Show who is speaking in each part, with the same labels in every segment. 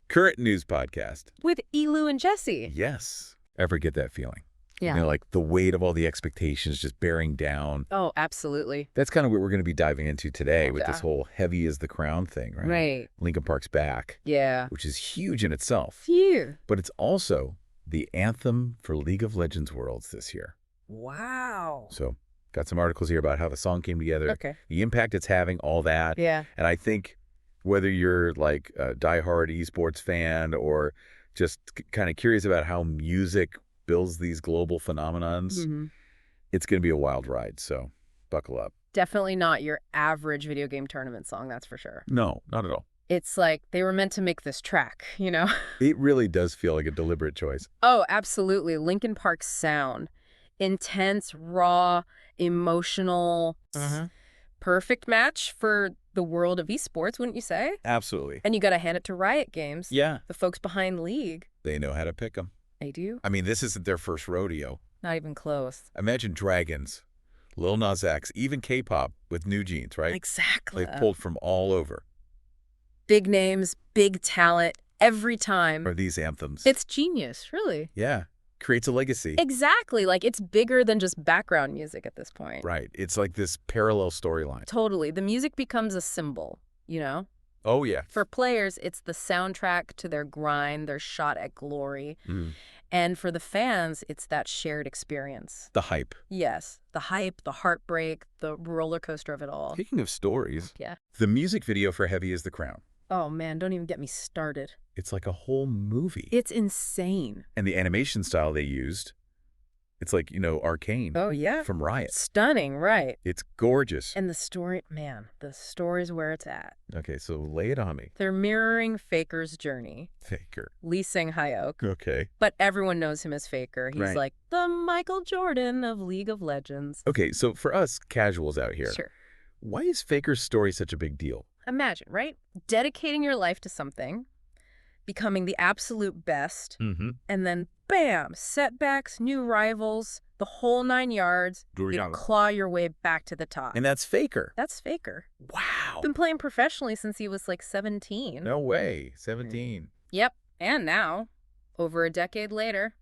Speaker 1: Current news podcast.
Speaker 2: With Elu and Jesse.
Speaker 1: Yes. Ever get that feeling?
Speaker 2: Yeah.
Speaker 1: You know, like the weight of all the expectations just bearing down.
Speaker 2: Oh, absolutely.
Speaker 1: That's kind of what we're going to be diving into today with
Speaker 2: Yeah.
Speaker 1: this whole heavy as the crown thing, right?
Speaker 2: Right.
Speaker 1: Linkin Park's back.
Speaker 2: Yeah.
Speaker 1: Which is huge in itself.
Speaker 2: Phew.
Speaker 1: But it's also the anthem for League of Legends Worlds this year.
Speaker 2: Wow.
Speaker 1: So got some articles here about how the song came together,
Speaker 2: Okay.
Speaker 1: the impact it's having, all that.
Speaker 2: Yeah.
Speaker 1: And I think whether you're like a diehard esports fan or just kind of curious about how music builds these global phenomenons, it's going to be a wild ride. So buckle up.
Speaker 2: Definitely not your average video game tournament song, that's for sure.
Speaker 1: No, not at all.
Speaker 2: It's like they were meant to make this track, you know?
Speaker 1: It really does feel like a deliberate choice.
Speaker 2: Oh, absolutely. Linkin Park's sound. Intense, raw, emotional. Perfect match for the world of esports, wouldn't you say?
Speaker 1: Absolutely.
Speaker 2: And you got to hand it to Riot Games.
Speaker 1: Yeah.
Speaker 2: The folks behind League.
Speaker 1: They know how to pick them.
Speaker 2: They do.
Speaker 1: I mean, this isn't their first rodeo.
Speaker 2: Not even close.
Speaker 1: Imagine Dragons, Lil Nas X, even K-pop with New Jeans, right?
Speaker 2: Exactly.
Speaker 1: They've pulled from all over.
Speaker 2: Big names, big talent, every time.
Speaker 1: Are these anthems?
Speaker 2: It's genius, really.
Speaker 1: Yeah. Creates a legacy.
Speaker 2: Exactly. Like, it's bigger than just background music at this point.
Speaker 1: Right. It's like this parallel storyline.
Speaker 2: Totally. The music becomes a symbol, you know?
Speaker 1: Oh, yeah.
Speaker 2: For players, it's the soundtrack to their grind, their shot at glory. And for the fans, it's that shared experience.
Speaker 1: The hype.
Speaker 2: Yes. The hype, the heartbreak, the roller coaster of it all.
Speaker 1: Speaking of stories,
Speaker 2: Yeah.
Speaker 1: the music video for Heavy is the Crown.
Speaker 2: Oh, man, don't even get me started.
Speaker 1: It's like a whole movie.
Speaker 2: It's insane.
Speaker 1: And the animation style they used, it's like, you know, Arcane.
Speaker 2: Oh, yeah.
Speaker 1: From Riot.
Speaker 2: Stunning, right.
Speaker 1: It's gorgeous.
Speaker 2: And the story, man, the story's where it's at.
Speaker 1: Okay, so lay it on me.
Speaker 2: They're mirroring Faker's journey.
Speaker 1: Faker.
Speaker 2: Lee Sang-hyuk.
Speaker 1: Okay.
Speaker 2: But everyone knows him as Faker. He's
Speaker 1: Right.
Speaker 2: like the Michael Jordan of League of Legends.
Speaker 1: Okay, so for us casuals out here,
Speaker 2: Sure.
Speaker 1: why is Faker's story such a big deal?
Speaker 2: Imagine, right? Dedicating your life to something, becoming the absolute best, and then, bam, setbacks, new rivals, the whole 9 yards, you claw your way back to the top.
Speaker 1: And that's Faker.
Speaker 2: That's Faker.
Speaker 1: Wow.
Speaker 2: Been playing professionally since he was like 17.
Speaker 1: No way. 17.
Speaker 2: Yep. And now, over a decade later,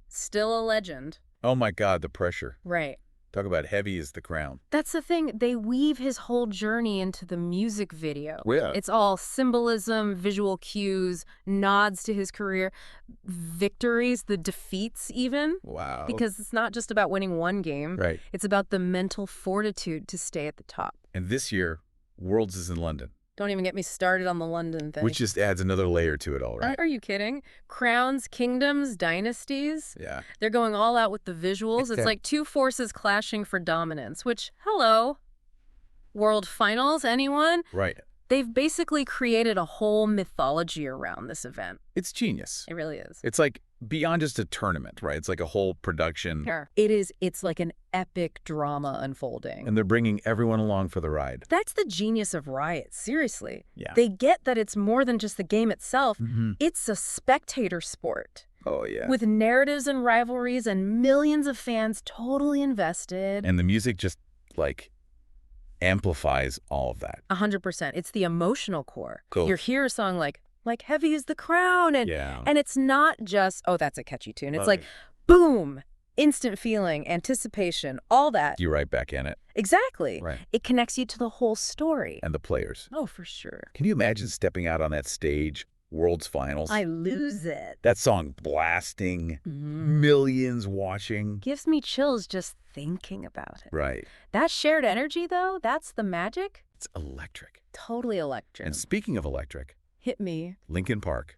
Speaker 2: still a legend.
Speaker 1: Oh my God, the pressure.
Speaker 2: Right.
Speaker 1: Talk about Heavy is the Crown.
Speaker 2: That's the thing. They weave his whole journey into the music video.
Speaker 1: Yeah.
Speaker 2: It's all symbolism, visual cues, nods to his career, victories, the defeats even.
Speaker 1: Wow.
Speaker 2: Because it's not just about winning one game.
Speaker 1: Right.
Speaker 2: It's about the mental fortitude to stay at the top.
Speaker 1: And this year, Worlds is in London.
Speaker 2: Don't even get me started on the London thing.
Speaker 1: Which just adds another layer to it all, right?
Speaker 2: Are you kidding? Crowns, kingdoms, dynasties.
Speaker 1: Yeah.
Speaker 2: They're going all out with the visuals. It's like two forces clashing for dominance, which, hello, World Finals, anyone?
Speaker 1: Right.
Speaker 2: They've basically created a whole mythology around this event.
Speaker 1: It's genius.
Speaker 2: It really is.
Speaker 1: It's like beyond just a tournament, right? It's like a whole production.
Speaker 2: Sure. It is. It's like an epic drama unfolding.
Speaker 1: And they're bringing everyone along for the ride.
Speaker 2: That's the genius of Riot, seriously.
Speaker 1: Yeah.
Speaker 2: They get that it's more than just the game itself. It's a spectator sport.
Speaker 1: Oh, yeah.
Speaker 2: With narratives and rivalries and millions of fans totally invested.
Speaker 1: And the music just, like, amplifies all of that.
Speaker 2: 100%. It's the emotional core.
Speaker 1: Cool.
Speaker 2: You hear a song like Heavy is the Crown. And, and it's not just, oh, that's a catchy tune. It's like, boom, instant feeling, anticipation, all that.
Speaker 1: You're right back in it.
Speaker 2: Exactly.
Speaker 1: Right.
Speaker 2: It connects you to the whole story.
Speaker 1: And the players.
Speaker 2: Oh, for sure.
Speaker 1: Can you imagine stepping out on that stage, World's Finals?
Speaker 2: I lose it.
Speaker 1: That song blasting, millions watching.
Speaker 2: Gives me chills just thinking about it.
Speaker 1: Right.
Speaker 2: That shared energy, though, that's the magic.
Speaker 1: It's electric.
Speaker 2: Totally electric.
Speaker 1: And speaking of electric,
Speaker 2: hit me.
Speaker 1: Linkin Park,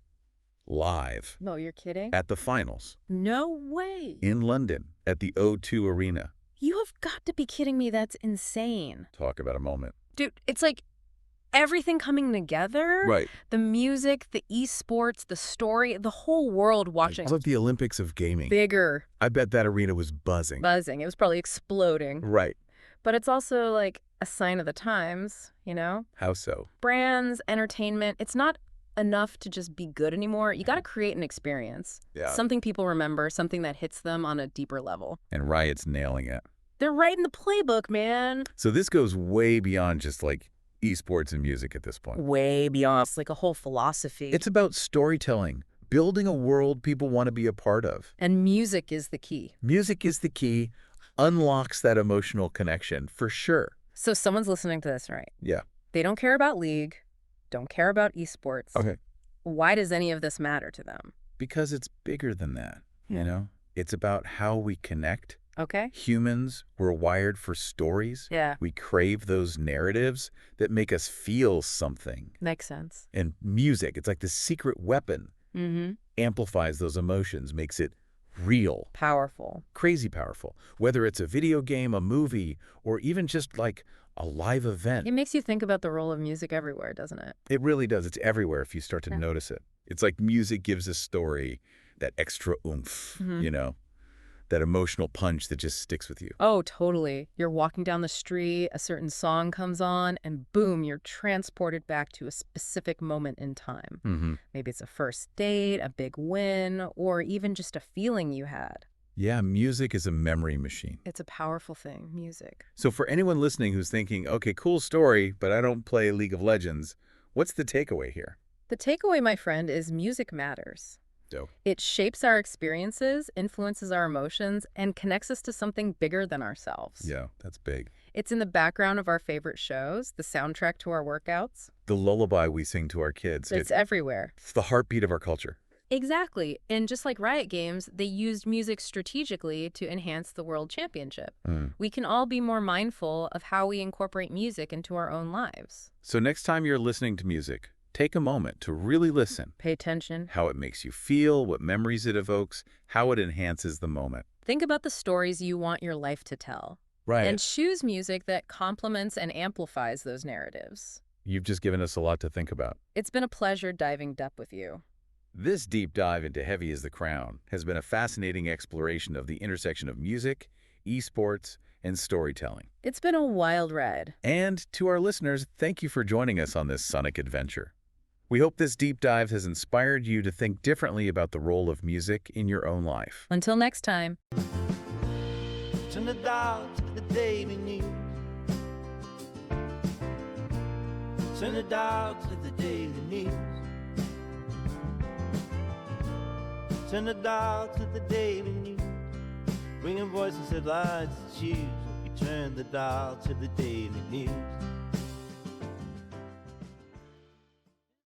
Speaker 1: live.
Speaker 2: No, you're kidding?
Speaker 1: At the finals.
Speaker 2: No way.
Speaker 1: In London, at the O2 Arena.
Speaker 2: You have got to be kidding me. That's insane.
Speaker 1: Talk about a moment.
Speaker 2: Dude, it's like everything coming together.
Speaker 1: Right.
Speaker 2: The music, the esports, the story, the whole world watching.
Speaker 1: It's like the Olympics of gaming.
Speaker 2: Bigger.
Speaker 1: I bet that arena was buzzing.
Speaker 2: Buzzing. It was probably exploding.
Speaker 1: Right.
Speaker 2: But it's also like a sign of the times, you know?
Speaker 1: How so?
Speaker 2: Brands, entertainment, it's not enough to just be good anymore. You got to create an experience.
Speaker 1: Yeah.
Speaker 2: Something people remember, something that hits them on a deeper level.
Speaker 1: And Riot's nailing it.
Speaker 2: They're writing the playbook, man.
Speaker 1: So this goes way beyond just like esports and music at this point.
Speaker 2: Way beyond. It's like a whole philosophy.
Speaker 1: It's about storytelling, building a world people want to be a part of.
Speaker 2: And music is the key.
Speaker 1: Music is the key, unlocks that emotional connection, for sure.
Speaker 2: So someone's listening to this, right?
Speaker 1: Yeah.
Speaker 2: They don't care about League, don't care about esports.
Speaker 1: Okay.
Speaker 2: Why does any of this matter to them?
Speaker 1: Because it's bigger than that, you know? It's about how we connect.
Speaker 2: Okay.
Speaker 1: Humans were wired for stories.
Speaker 2: Yeah.
Speaker 1: We crave those narratives that make us feel something.
Speaker 2: Makes sense.
Speaker 1: And music, it's like the secret weapon. Amplifies those emotions, makes it real.
Speaker 2: Powerful.
Speaker 1: Crazy powerful. Whether it's a video game, a movie, or even just like a live event.
Speaker 2: It makes you think about the role of music everywhere, doesn't it?
Speaker 1: It really does. It's everywhere if you start to notice it. It's like music gives a story that extra oomph, you know, that emotional punch that just sticks with you.
Speaker 2: Oh, totally. You're walking down the street, a certain song comes on, and boom, you're transported back to a specific moment in time. Maybe it's a first date, a big win, or even just a feeling you had.
Speaker 1: Yeah, music is a memory machine.
Speaker 2: It's a powerful thing, music.
Speaker 1: So for anyone listening who's thinking, okay, cool story, but I don't play League of Legends, what's the takeaway here?
Speaker 2: The takeaway, my friend, is music matters.
Speaker 1: Dope.
Speaker 2: It shapes our experiences, influences our emotions, and connects us to something bigger than ourselves.
Speaker 1: Yeah, that's big.
Speaker 2: It's in the background of our favorite shows, the soundtrack to our workouts.
Speaker 1: The lullaby we sing to our kids.
Speaker 2: It's everywhere.
Speaker 1: It's the heartbeat of our culture.
Speaker 2: Exactly. And just like Riot Games, they used music strategically to enhance the World Championship. We can all be more mindful of how we incorporate music into our own lives.
Speaker 1: So next time you're listening to music, take a moment to really listen.
Speaker 2: Pay attention.
Speaker 1: How it makes you feel, what memories it evokes, how it enhances the moment.
Speaker 2: Think about the stories you want your life to tell.
Speaker 1: Right.
Speaker 2: And choose music that complements and amplifies those narratives.
Speaker 1: You've just given us a lot to think about.
Speaker 2: It's been a pleasure diving deep with you.
Speaker 1: This deep dive into Heavy is the Crown has been a fascinating exploration of the intersection of music, esports, and storytelling.
Speaker 2: It's been a wild ride.
Speaker 1: And to our listeners, thank you for joining us on this sonic adventure. We hope this deep dive has inspired you to think differently about the role of music in your own life.
Speaker 2: Until next time.
Speaker 3: Turn the dial to the daily news. Turn the dial to the daily news. Turn the dial to the daily news. Bringing voices, headlines, and shoes. We turn the dial to the daily news.